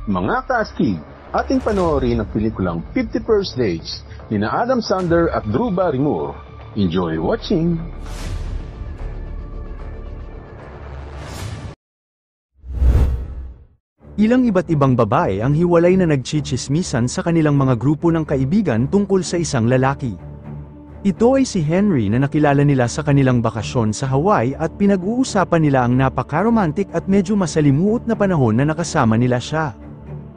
Mga kaastig, ating panoorin ang pelikulang 50 First Dates ni na Adam Sandler at Drew Barrymore. Enjoy watching! Ilang iba't ibang babae ang hiwalay na nagchichismisan sa kanilang mga grupo ng kaibigan tungkol sa isang lalaki. Ito ay si Henry na nakilala nila sa kanilang bakasyon sa Hawaii at pinag-uusapan nila ang napaka-romantic at medyo masalimuot na panahon na nakasama nila siya.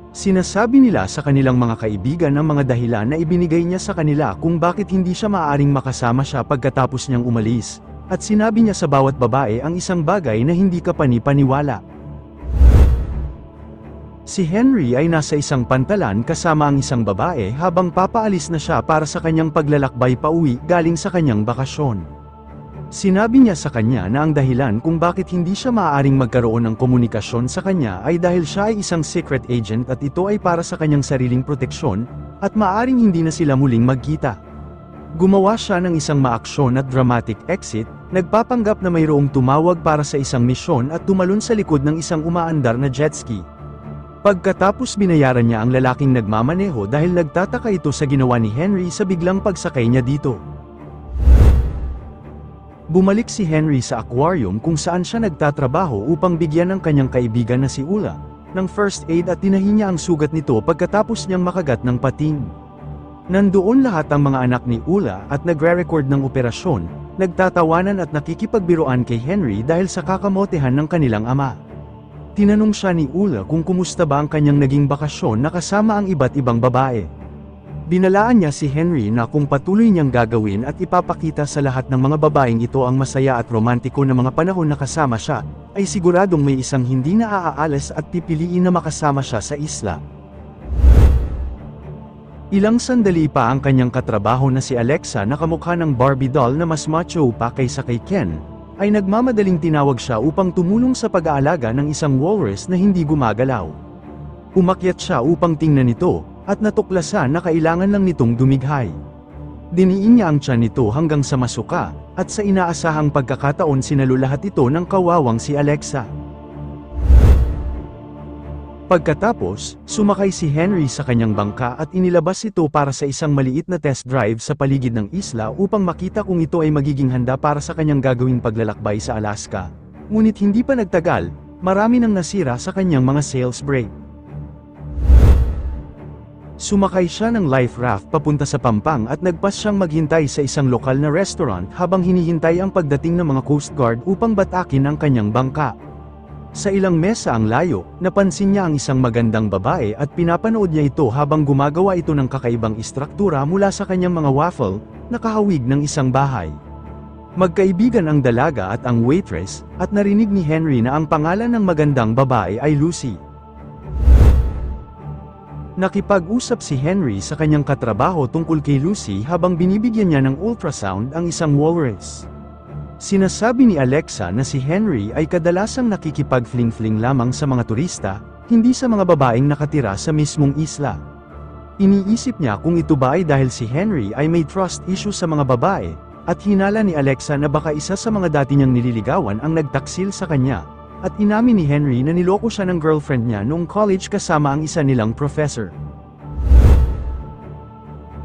Sinasabi nila sa kanilang mga kaibigan ang mga dahilan na ibinigay niya sa kanila kung bakit hindi siya maaaring makasama siya pagkatapos niyang umalis, at sinabi niya sa bawat babae ang isang bagay na hindi ka panipaniwala. Si Henry ay nasa isang pantalan kasama ang isang babae habang papaalis na siya para sa kanyang paglalakbay pauwi galing sa kanyang bakasyon. Sinabi niya sa kanya na ang dahilan kung bakit hindi siya maaaring magkaroon ng komunikasyon sa kanya ay dahil siya ay isang secret agent at ito ay para sa kanyang sariling proteksyon, at maaaring hindi na sila muling magkita. Gumawa siya ng isang maaksyon at dramatic exit, nagpapanggap na mayroong tumawag para sa isang misyon at tumalon sa likod ng isang umaandar na jet ski. Pagkatapos binayaran niya ang lalaking nagmamaneho dahil nagtataka ito sa ginawa ni Henry sa biglang pagsakay niya dito. Bumalik si Henry sa aquarium kung saan siya nagtatrabaho upang bigyan ng kanyang kaibigan na si Ula ng first aid at tinahi niya ang sugat nito pagkatapos niyang makagat ng pating. Nandoon lahat ang mga anak ni Ula at nagre-record ng operasyon, nagtatawanan at nakikipagbiruan kay Henry dahil sa kakamotehan ng kanilang ama. Tinanong siya ni Ula kung kumusta ba ang kanyang naging bakasyon na kasama ang iba't ibang babae. Binalaan niya si Henry na kung patuloy niyang gagawin at ipapakita sa lahat ng mga babaeng ito ang masaya at romantiko na mga panahon na kasama siya, ay siguradong may isang hindi na aaalis at pipiliin na makasama siya sa isla. Ilang sandali pa ang kanyang katrabaho na si Alexa na kamukha ng Barbie doll na mas macho pa kaysa kay Ken, ay nagmamadaling tinawag siya upang tumulong sa pag-aalaga ng isang walrus na hindi gumagalaw. Umakyat siya upang tingnan ito, at natuklasan na kailangan lang nitong dumighay. Diniin niya ang tiyan nito hanggang sa masuka, at sa inaasahang pagkakataon sinalo lahat ito ng kawawang si Alexa. Pagkatapos, sumakay si Henry sa kanyang bangka at inilabas ito para sa isang maliit na test drive sa paligid ng isla upang makita kung ito ay magiging handa para sa kanyang gagawing paglalakbay sa Alaska. Ngunit hindi pa nagtagal, marami nang nasira sa kanyang mga sails brake. Sumakay siya ng life raft papunta sa Pampang at nagpas siyang maghintay sa isang lokal na restaurant habang hinihintay ang pagdating ng mga Coast Guard upang batakin ang kanyang bangka. Sa ilang mesa ang layo, napansin niya ang isang magandang babae at pinapanood niya ito habang gumagawa ito ng kakaibang istruktura mula sa kanyang mga waffle, na kahawig ng isang bahay. Magkaibigan ang dalaga at ang waitress, at narinig ni Henry na ang pangalan ng magandang babae ay Lucy. Nakipag-usap si Henry sa kanyang katrabaho tungkol kay Lucy habang binibigyan niya ng ultrasound ang isang walrus. Sinasabi ni Alexa na si Henry ay kadalasang nakikipag-fling-fling lamang sa mga turista, hindi sa mga babaeng nakatira sa mismong isla. Iniisip niya kung ito ba ay dahil si Henry ay may trust issue sa mga babae, at hinala ni Alexa na baka isa sa mga dati niyang nililigawan ang nagtaksil sa kanya, at inamin ni Henry na niloko siya ng girlfriend niya noong college kasama ang isa nilang professor.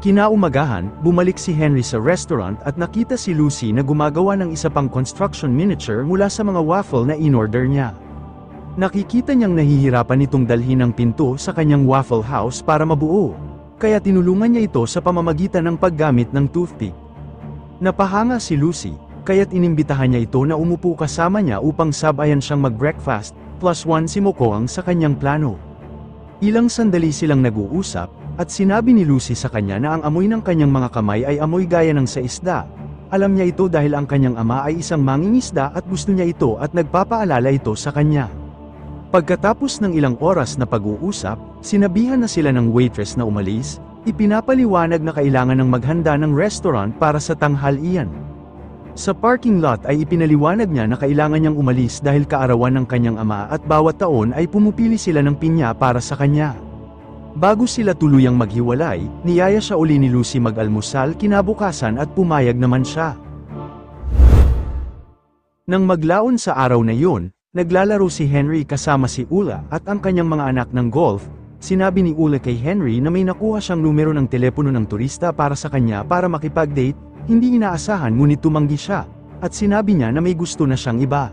Kinaumagahan, bumalik si Henry sa restaurant at nakita si Lucy na gumagawa ng isa pang construction miniature mula sa mga waffle na in-order niya. Nakikita niyang nahihirapan itong dalhin ang pinto sa kanyang waffle house para mabuo, kaya tinulungan niya ito sa pamamagitan ng paggamit ng toothpick. Napahanga si Lucy, kaya't inimbitahan niya ito na umupo kasama niya upang sabayan siyang mag-breakfast, +1 si Mokoang sa kanyang plano. Ilang sandali silang nag-uusap, at sinabi ni Lucy sa kanya na ang amoy ng kanyang mga kamay ay amoy gaya ng sa isda. Alam niya ito dahil ang kanyang ama ay isang mangingisda at gusto niya ito at nagpapaalala ito sa kanya. Pagkatapos ng ilang oras na pag-uusap, sinabihan na sila ng waitress na umalis, ipinapaliwanag na kailangan ng maghanda ng restaurant para sa tanghalian. Sa parking lot ay ipinaliwanag niya na kailangan niyang umalis dahil kaarawan ng kanyang ama at bawat taon ay pumupili sila ng pinya para sa kanya. Bago sila tuluyang maghiwalay, niyaya siya uli ni Lucy mag-almusal kinabukasan at pumayag naman siya. Nang maglaon sa araw na yun, Naglalaro si Henry kasama si Ula at ang kanyang mga anak ng golf. Sinabi ni Ula kay Henry na may nakuha siyang numero ng telepono ng turista para sa kanya para makipag-date, hindi inaasahan ngunit tumanggi siya, at sinabi niya na may gusto na siyang iba.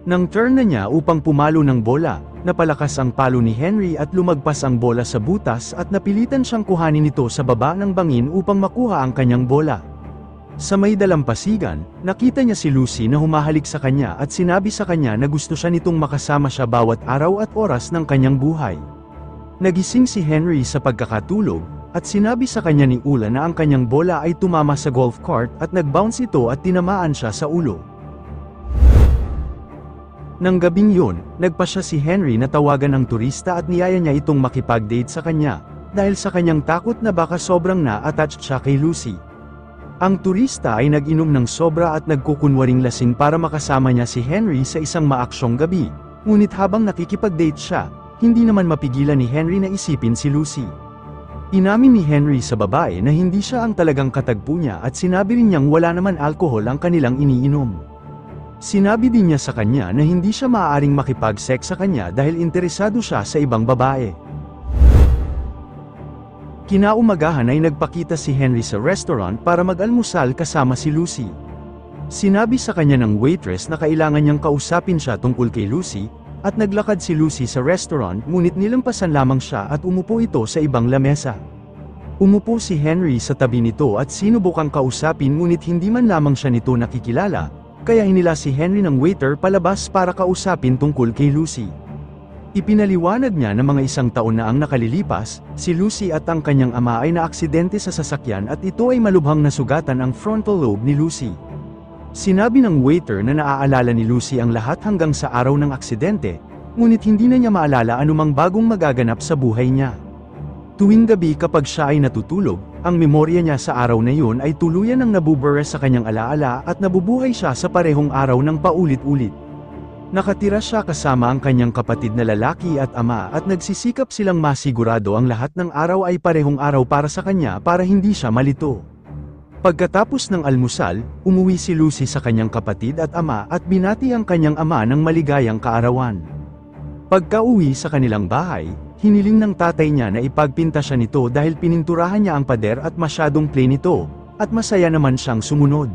Nang turn na niya upang pumalo ng bola, napalakas ang palo ni Henry at lumagpas ang bola sa butas at napilitan siyang kuhanin ito sa baba ng bangin upang makuha ang kanyang bola. Sa may dalampasigan, nakita niya si Lucy na humahalik sa kanya at sinabi sa kanya na gusto siya nitong makasama siya bawat araw at oras ng kanyang buhay. Nagising si Henry sa pagkakatulog, at sinabi sa kanya ni Ula na ang kanyang bola ay tumama sa golf cart at nag-bounce ito at tinamaan siya sa ulo. Nang gabing yun, nagpa siya si Henry na tawagan ang turista at niyaya niya itong makipag-date sa kanya, dahil sa kanyang takot na baka sobrang na-attached siya kay Lucy. Ang turista ay nag-inom ng sobra at nagkukunwaring lasing para makasama niya si Henry sa isang maaksyong gabi, ngunit habang nakikipag-date siya, hindi naman mapigilan ni Henry na isipin si Lucy. Inamin ni Henry sa babae na hindi siya ang talagang katagpo niya at sinabi rin niyang wala naman alkohol ang kanilang iniinom. Sinabi din niya sa kanya na hindi siya maaaring makipag-sex sa kanya dahil interesado siya sa ibang babae. Kinaumagahan ay nagpakita si Henry sa restaurant para mag-almusal kasama si Lucy. Sinabi sa kanya ng waitress na kailangan niyang kausapin siya tungkol kay Lucy, at naglakad si Lucy sa restaurant ngunit nilampasan lamang siya at umupo ito sa ibang lamesa. Umupo si Henry sa tabi nito at sinubukang kausapin ngunit hindi man lamang siya nito nakikilala, kaya hinila si Henry ng waiter palabas para kausapin tungkol kay Lucy. Ipinaliwanag niya na mga 1 taon na ang nakalilipas, si Lucy at ang kanyang ama ay naaksidente sa sasakyan at ito ay malubhang nasugatan ang frontal lobe ni Lucy. Sinabi ng waiter na naaalala ni Lucy ang lahat hanggang sa araw ng aksidente, ngunit hindi na niya maalala anumang bagong magaganap sa buhay niya. Tuwing gabi kapag siya ay natutulog, ang memorya niya sa araw na yun ay tuluyan ng nabubura sa kanyang alaala at nabubuhay siya sa parehong araw ng paulit-ulit. Nakatira siya kasama ang kanyang kapatid na lalaki at ama at nagsisikap silang masigurado ang lahat ng araw ay parehong araw para sa kanya para hindi siya malito. Pagkatapos ng almusal, umuwi si Lucy sa kanyang kapatid at ama at binati ang kanyang ama ng maligayang kaarawan. Pagka-uwi sa kanilang bahay, hiniling ng tatay niya na ipagpinta siya nito dahil pininturahan niya ang pader at masyadong plain ito, at masaya naman siyang sumunod.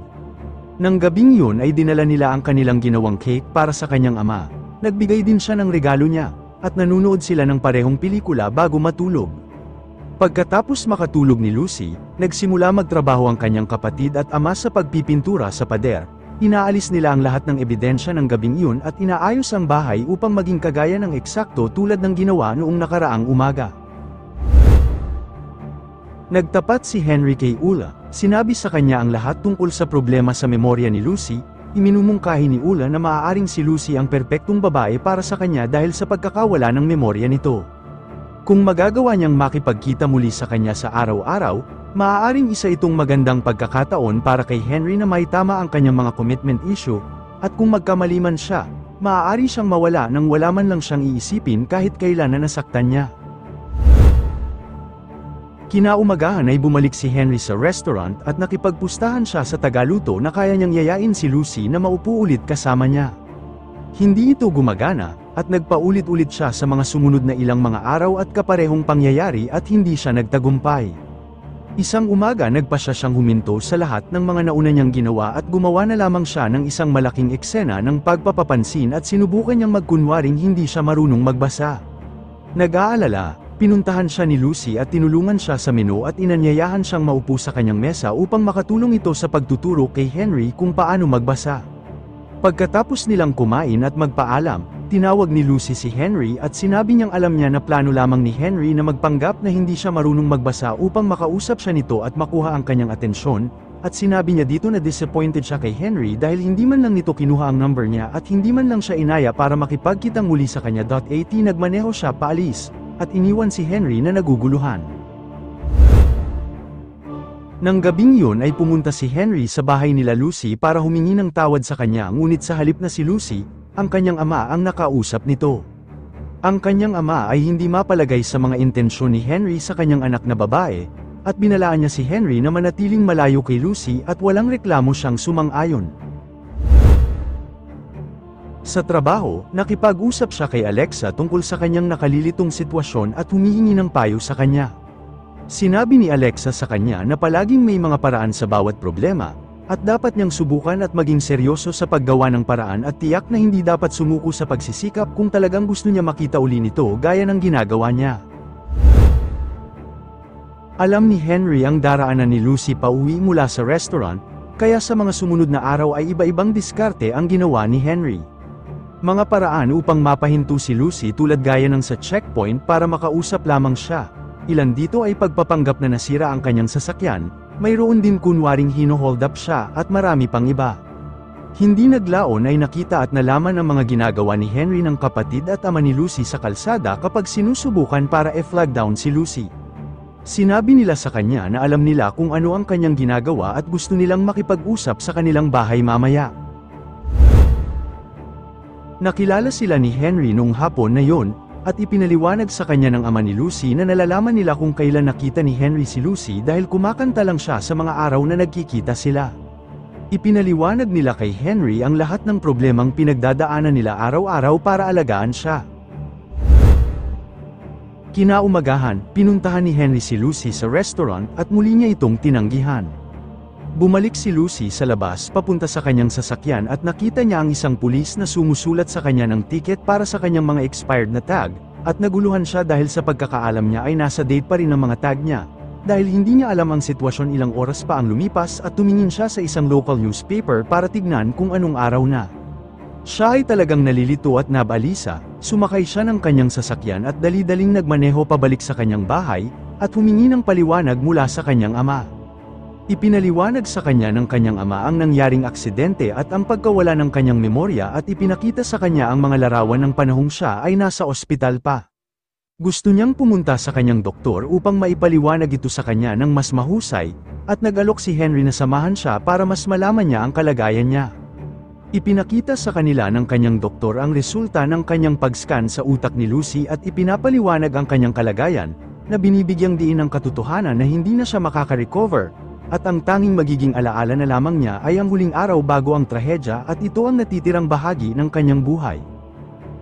Nang gabing yun ay dinala nila ang kanilang ginawang cake para sa kanyang ama. Nagbigay din siya ng regalo niya, at nanunood sila ng parehong pelikula bago matulog. Pagkatapos makatulog ni Lucy, nagsimula magtrabaho ang kanyang kapatid at ama sa pagpipintura sa pader. Inaalis nila ang lahat ng ebidensya ng gabing yun at inaayos ang bahay upang maging kagaya ng eksakto tulad ng ginawa noong nakaraang umaga. Nagtapat si Henry kay Ula, sinabi sa kanya ang lahat tungkol sa problema sa memorya ni Lucy, iminumungkahi ni Ula na maaaring si Lucy ang perpektong babae para sa kanya dahil sa pagkakawala ng memorya nito. Kung magagawa niyang makipagkita muli sa kanya sa araw-araw, maaaring isa itong magandang pagkakataon para kay Henry na maitama ang kanyang mga commitment issue, at kung magkamali man siya, maaari siyang mawala nang wala man lang siyang iisipin kahit kailan na nasaktan niya. Kinaumagahan ay bumalik si Henry sa restaurant at nakipagpustahan siya sa tagaluto na kaya niyang yayain si Lucy na maupo ulit kasama niya. Hindi ito gumagana, at nagpaulit-ulit siya sa mga sumunod na ilang mga araw at kaparehong pangyayari at hindi siya nagtagumpay. Isang umaga nagpa siyang huminto sa lahat ng mga nauna niyang ginawa at gumawa na lamang siya ng isang malaking eksena ng pagpapapansin at sinubukan niyang magkunwaring hindi siya marunong magbasa. Nag-aalala, pinuntahan siya ni Lucy at tinulungan siya sa menu at inanyayahan siyang maupo sa kanyang mesa upang makatulong ito sa pagtuturo kay Henry kung paano magbasa. Pagkatapos nilang kumain at magpaalam, tinawag ni Lucy si Henry at sinabi niyang alam niya na plano lamang ni Henry na magpanggap na hindi siya marunong magbasa upang makausap siya nito at makuha ang kanyang atensyon, at sinabi niya dito na disappointed siya kay Henry dahil hindi man lang nito kinuha ang number niya at hindi man lang siya inaya para makipagkitang muli sa kanya. Nagmaneho siya paalis, at iniwan si Henry na naguguluhan. Nang gabing yun ay pumunta si Henry sa bahay nila Lucy para humingi ng tawad sa kanya, ngunit sa halip na si Lucy, ang kanyang ama ang nakausap nito. Ang kanyang ama ay hindi mapalagay sa mga intensyon ni Henry sa kanyang anak na babae, at binalaan niya si Henry na manatiling malayo kay Lucy at walang reklamo siyang sumang-ayon. Sa trabaho, nakipag-usap siya kay Alexa tungkol sa kanyang nakalilitong sitwasyon at humihingi ng payo sa kanya. Sinabi ni Alexa sa kanya na palaging may mga paraan sa bawat problema, at dapat niyang subukan at maging seryoso sa paggawa ng paraan at tiyak na hindi dapat sumuko sa pagsisikap kung talagang gusto niya makita uli nito gaya ng ginagawa niya. Alam ni Henry ang daraanan ni Lucy pauwi mula sa restaurant, kaya sa mga sumunod na araw ay iba-ibang diskarte ang ginawa ni Henry. Mga paraan upang mapahinto si Lucy tulad gaya ng sa checkpoint para makausap lamang siya. Ilan dito ay pagpapanggap na nasira ang kanyang sasakyan, mayroon din kunwaring hino-hold up siya at marami pang iba. Hindi naglaon ay nakita at nalaman ang mga ginagawa ni Henry ng kapatid at ama ni Lucy sa kalsada kapag sinusubukan para i-flag down si Lucy. Sinabi nila sa kanya na alam nila kung ano ang kanyang ginagawa at gusto nilang makipag-usap sa kanilang bahay mamaya. Nakilala sila ni Henry noong hapon na yon, at ipinaliwanag sa kanya ng ama ni Lucy na nalalaman nila kung kailan nakita ni Henry si Lucy dahil kumakanta lang siya sa mga araw na nagkikita sila. Ipinaliwanag nila kay Henry ang lahat ng problemang pinagdadaanan nila araw-araw para alagaan siya. Kinaumagahan, pinuntahan ni Henry si Lucy sa restaurant at muli niya itong tinanggihan. Bumalik si Lucy sa labas papunta sa kanyang sasakyan at nakita niya ang isang pulis na sumusulat sa kanya ng ticket para sa kanyang mga expired na tag, at naguluhan siya dahil sa pagkakaalam niya ay nasa date pa rin ang mga tag niya. Dahil hindi niya alam ang sitwasyon, ilang oras pa ang lumipas at tumingin siya sa isang local newspaper para tignan kung anong araw na. Siya ay talagang nalilito at nabalisa, sumakay siya ng kanyang sasakyan at dali-daling nagmaneho pabalik sa kanyang bahay, at humingi ng paliwanag mula sa kanyang ama. Ipinaliwanag sa kanya ng kanyang ama ang nangyaring aksidente at ang pagkawala ng kanyang memorya at ipinakita sa kanya ang mga larawan ng panahong siya ay nasa ospital pa. Gusto niyang pumunta sa kanyang doktor upang maipaliwanag ito sa kanya ng mas mahusay, at nag-alok si Henry na samahan siya para mas malaman niya ang kalagayan niya. Ipinakita sa kanila ng kanyang doktor ang resulta ng kanyang pag-scan sa utak ni Lucy at ipinapaliwanag ang kanyang kalagayan, na binibigyang diin ang katotohanan na hindi na siya makaka-recover, at ang tanging magiging alaala na lamang niya ay ang huling araw bago ang trahedya at ito ang natitirang bahagi ng kanyang buhay.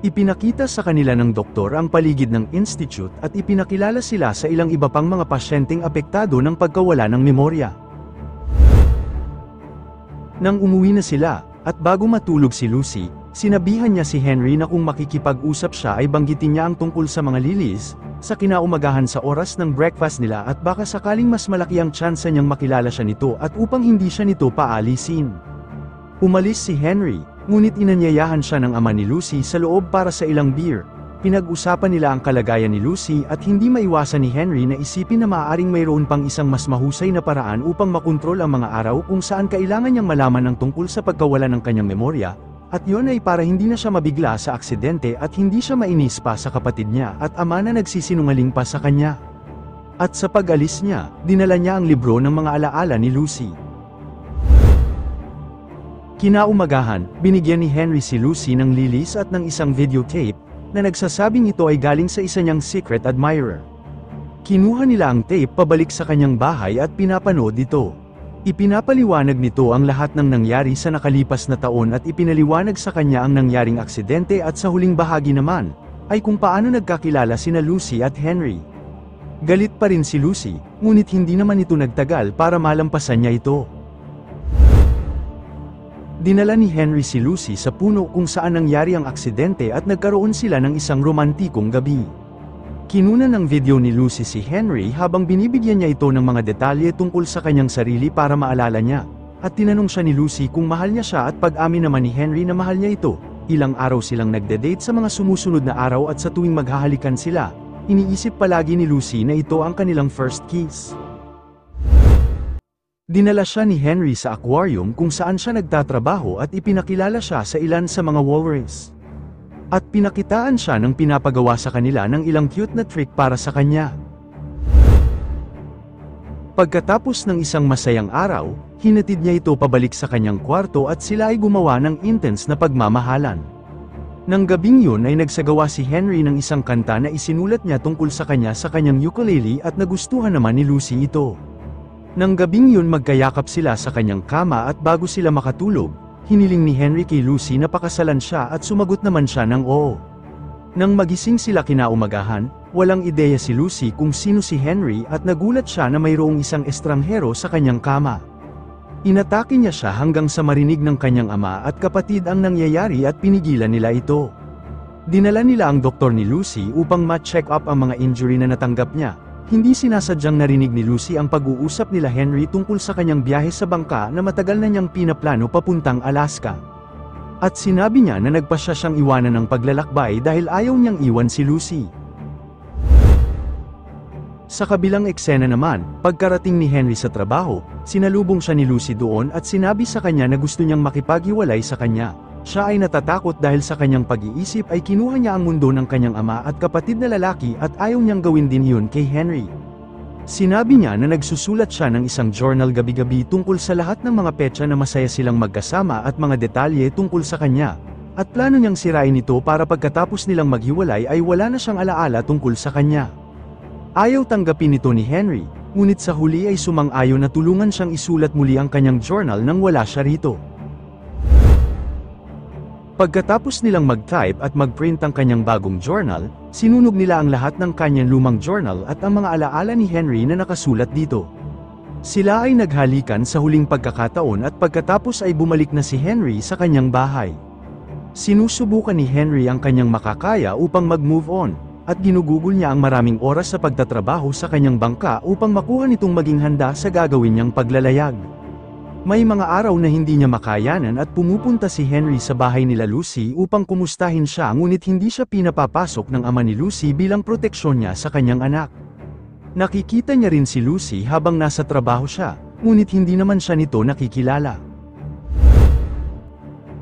Ipinakita sa kanila ng doktor ang paligid ng institute at ipinakilala sila sa ilang iba pang mga pasyenteng apektado ng pagkawala ng memorya. Nang umuwi na sila, at bago matulog si Lucy, sinabihan niya si Henry na kung makikipag-usap siya ay banggitin niya ang tungkol sa mga lilis, sa kinaumagahan sa oras ng breakfast nila at baka sakaling mas malaki ang tsansa niyang makilala siya nito at upang hindi siya nito paalisin. Umalis si Henry, ngunit inanyayahan siya ng ama ni Lucy sa loob para sa ilang beer. Pinag-usapan nila ang kalagayan ni Lucy at hindi maiwasan ni Henry na isipin na maaaring mayroon pang isang mas mahusay na paraan upang makontrol ang mga araw kung saan kailangan niyang malaman ang tungkol sa pagkawala ng kanyang memorya, at yon ay para hindi na siya mabigla sa aksidente at hindi siya mainis pa sa kapatid niya at ama na nagsisinungaling pa sa kanya. At sa pag-alis niya, dinala niya ang libro ng mga alaala ni Lucy. Kinaumagahan, binigyan ni Henry si Lucy ng lilis at ng isang videotape, na nagsasabing ito ay galing sa isa niyang secret admirer. Kinuha nila ang tape pabalik sa kanyang bahay at pinapanood ito. Ipinapaliwanag nito ang lahat ng nangyari sa nakalipas na taon at ipinaliwanag sa kanya ang nangyaring aksidente at sa huling bahagi naman, ay kung paano nagkakilala sina Lucy at Henry. Galit pa rin si Lucy, ngunit hindi naman ito nagtagal para malampasan niya ito. Dinala ni Henry si Lucy sa puno kung saan nangyari ang aksidente at nagkaroon sila ng isang romantikong gabi. Kinuna ng video ni Lucy si Henry habang binibigyan niya ito ng mga detalye tungkol sa kanyang sarili para maalala niya, at tinanong siya ni Lucy kung mahal niya siya at pag-amin naman ni Henry na mahal niya ito. Ilang araw silang nagde-date sa mga sumusunod na araw at sa tuwing maghahalikan sila, iniisip palagi ni Lucy na ito ang kanilang first kiss. Dinala siya ni Henry sa aquarium kung saan siya nagtatrabaho at ipinakilala siya sa ilan sa mga walrus. At pinakitaan siya ng pinapagawa sa kanila ng ilang cute na trick para sa kanya. Pagkatapos ng isang masayang araw, hinatid niya ito pabalik sa kanyang kwarto at sila ay gumawa ng intense na pagmamahalan. Nang gabing yun ay nagsagawa si Henry ng isang kanta na isinulat niya tungkol sa kanyang ukulele at nagustuhan naman ni Lucy ito. Nang gabing yun magkayakap sila sa kanyang kama at bago sila makatulog, hiniling ni Henry kay Lucy na pakasalan siya at sumagot naman siya ng oo. Nang magising sila kinaumagahan, walang ideya si Lucy kung sino si Henry at nagulat siya na mayroong isang estranghero sa kanyang kama. Inatake niya siya hanggang sa marinig ng kanyang ama at kapatid ang nangyayari at pinigilan nila ito. Dinala nila ang doktor ni Lucy upang ma-check up ang mga injury na natanggap niya. Hindi sinasadyang narinig ni Lucy ang pag-uusap nila Henry tungkol sa kanyang biyahe sa bangka na matagal na niyang pinaplano papuntang Alaska. At sinabi niya na nagpasya siyang iwanan ng paglalakbay dahil ayaw niyang iwan si Lucy. Sa kabilang eksena naman, pagkarating ni Henry sa trabaho, sinalubong siya ni Lucy doon at sinabi sa kanya na gusto niyang makipaghiwalay sa kanya. Siya ay natatakot dahil sa kanyang pag-iisip ay kinuha niya ang mundo ng kanyang ama at kapatid na lalaki at ayaw niyang gawin din yun kay Henry. Sinabi niya na nagsusulat siya ng isang journal gabi-gabi tungkol sa lahat ng mga petsa na masaya silang magkasama at mga detalye tungkol sa kanya. At plano niyang sirain ito para pagkatapos nilang maghiwalay ay wala na siyang alaala tungkol sa kanya. Ayaw tanggapin ito ni Henry, ngunit sa huli ay sumang-ayon na tulungan siyang isulat muli ang kanyang journal nang wala siya rito. Pagkatapos nilang mag-type at mag-print ang kanyang bagong journal, sinunog nila ang lahat ng kanyang lumang journal at ang mga alaala ni Henry na nakasulat dito. Sila ay naghalikan sa huling pagkakataon at pagkatapos ay bumalik na si Henry sa kanyang bahay. Sinusubukan ni Henry ang kanyang makakaya upang mag-move on, at ginugugol niya ang maraming oras sa pagtatrabaho sa kanyang bangka upang makuha nitong maging handa sa gagawin niyang paglalayag. May mga araw na hindi niya makayanan at pumupunta si Henry sa bahay nila Lucy upang kumustahin siya ngunit hindi siya pinapapasok ng ama ni Lucy bilang proteksyon niya sa kanyang anak. Nakikita niya rin si Lucy habang nasa trabaho siya, ngunit hindi naman siya nito nakikilala.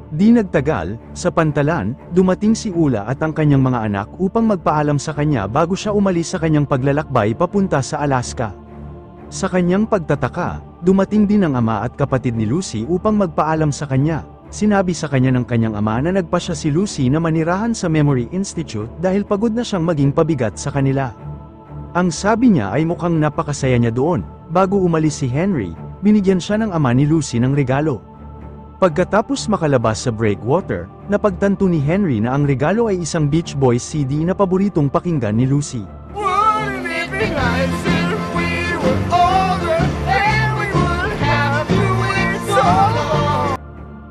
Di nagtagal, sa pantalan, dumating si Ula at ang kanyang mga anak upang magpaalam sa kanya bago siya umalis sa kanyang paglalakbay papunta sa Alaska. Sa kanyang pagtataka, dumating din ang ama at kapatid ni Lucy upang magpaalam sa kanya. Sinabi sa kanya ng kanyang ama na nagpasya si Lucy na manirahan sa Memory Institute dahil pagod na siyang maging pabigat sa kanila. Ang sabi niya ay mukhang napakasaya niya doon. Bago umalis si Henry, binigyan siya ng ama ni Lucy ng regalo. Pagkatapos makalabas sa breakwater, napagtanto ni Henry na ang regalo ay isang Beach Boys CD na paboritong pakinggan ni Lucy.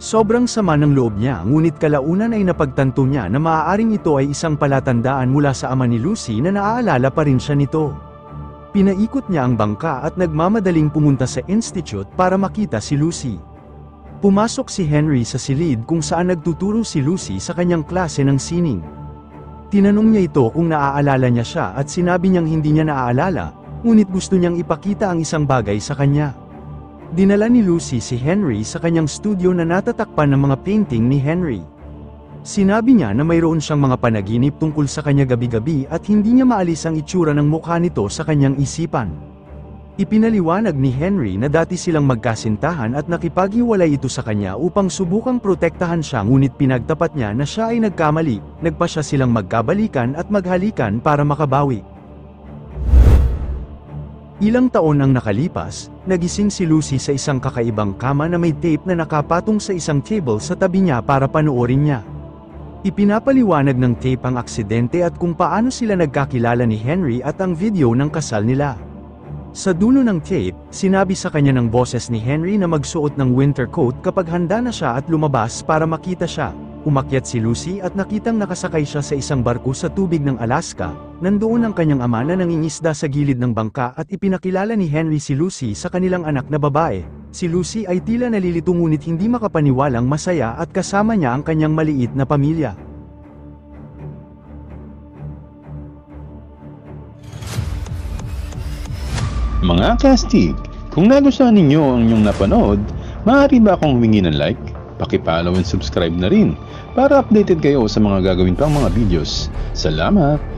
Sobrang sama ng loob niya ngunit kalaunan ay napagtanto niya na maaaring ito ay isang palatandaan mula sa ama ni Lucy na naaalala pa rin siya nito. Pinaikot niya ang bangka at nagmamadaling pumunta sa institute para makita si Lucy. Pumasok si Henry sa silid kung saan nagtuturo si Lucy sa kanyang klase ng sining. Tinanong niya ito kung naaalala niya siya at sinabi niyang hindi niya naaalala, ngunit gusto niyang ipakita ang isang bagay sa kanya. Dinala ni Lucy si Henry sa kanyang studio na natatakpan ng mga painting ni Henry. Sinabi niya na mayroon siyang mga panaginip tungkol sa kanya gabi-gabi at hindi niya maalis ang itsura ng mukha nito sa kanyang isipan. Ipinaliwanag ni Henry na dati silang magkasintahan at nakipaghiwalay ito sa kanya upang subukang protektahan siya ngunit pinagtapat niya na siya ay nagkamali, nagpasya silang magkabalikan at maghalikan para makabawi. Ilang taon ang nakalipas, nagising si Lucy sa isang kakaibang kama na may tape na nakapatong sa isang table sa tabi niya para panoorin niya. Ipinapaliwanag ng tape ang aksidente at kung paano sila nagkakilala ni Henry at ang video ng kasal nila. Sa dulo ng tape, sinabi sa kanya ng boses ni Henry na magsuot ng winter coat kapag handa na siya at lumabas para makita siya. Umakyat si Lucy at nakitang nakasakay siya sa isang barko sa tubig ng Alaska. Nandoon ang kanyang ama na nangingisda sa gilid ng bangka at ipinakilala ni Henry si Lucy sa kanilang anak na babae. Si Lucy ay tila nalilito ngunit hindi makapaniwalang masaya at kasama niya ang kanyang maliit na pamilya. Mga kastig, kung nagustuhan ninyo ang inyong napanood, maaari ba akong humingi ng like? Paki-follow and subscribe na rin para updated kayo sa mga gagawin pang mga videos. Salamat!